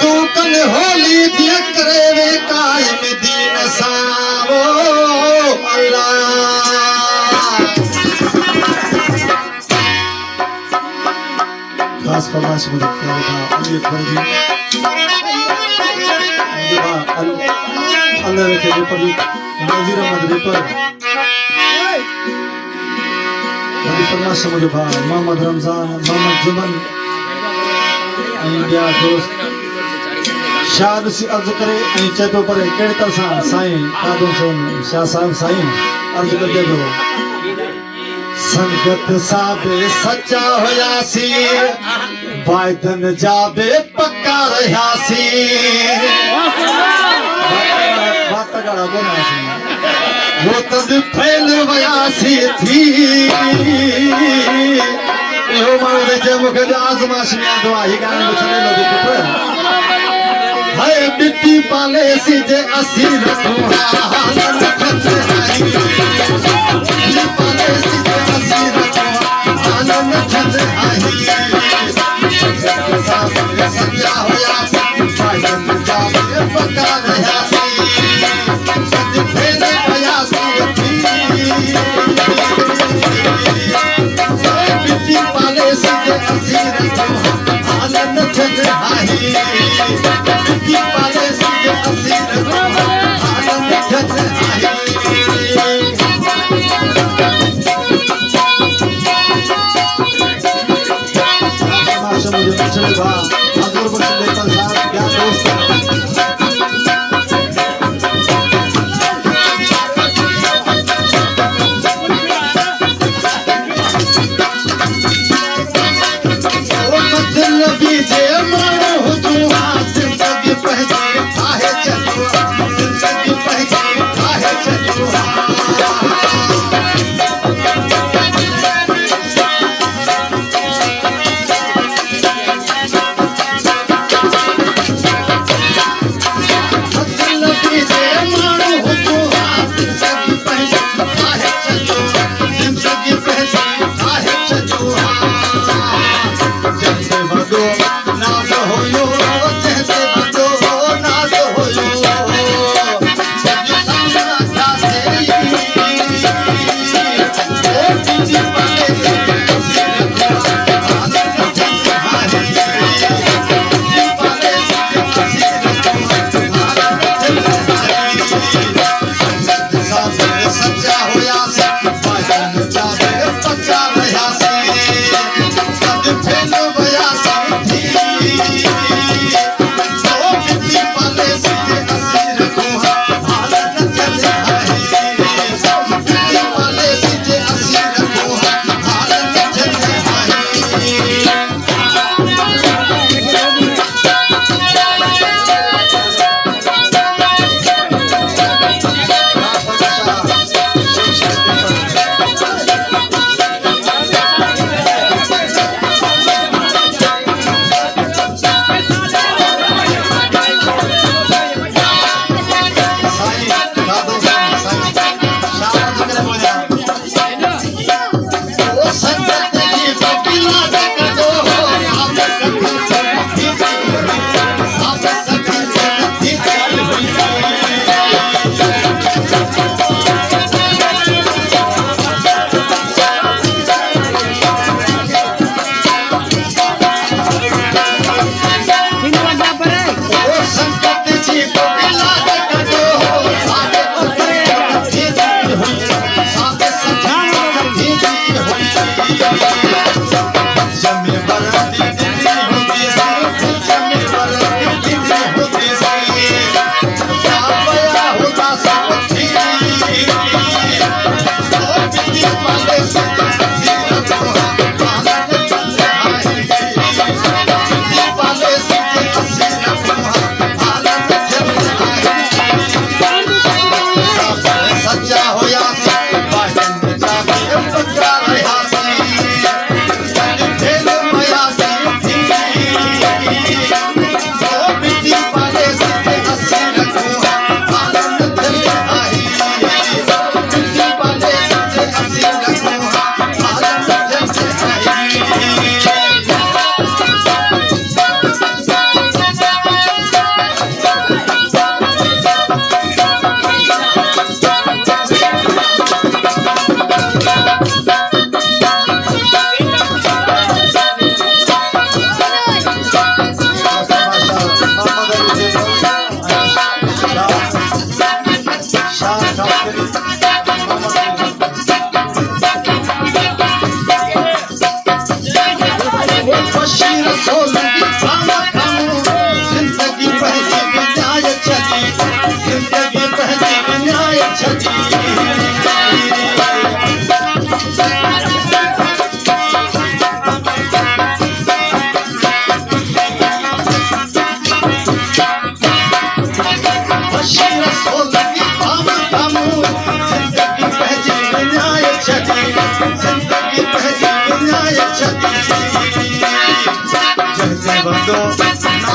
दूकन होली दिया करे वे कायम दीन सावो अल्लाह खास फरमाइश मुझे क्या था अमीर फर्जी अल्लाह के ऊपर नजीर अहमद पर बड़ी फरमाइश मुझे भा मोहम्मद रमजान मोहम्मद जुमन इंडिया दोस्त शाद सी अर्ज करे चेतो पर केड़े तरह साईं कादो सोन शाह साहब साईं अर्ज कर दे संगत साबे सच्चा होयासी वायदन जाबे पक्का रहासी बात तगड़ा बोलासी वो तब फैल वयासी थी यो मारे जब मुझे आजमाइश में दुआ ही गाने में चले लोगों को हाय बिट्टी पाले सी जे असी रखूं हाल खत आई पाले सी जे असी रखूं हाल खत आई सच्चा होया वायदन जाबे पक्का रहासी सद फेल वयासी थी बिट्टी पाले सी जे असी रखूं हाल खत आई पहली विनायक छठी जय जय बंदो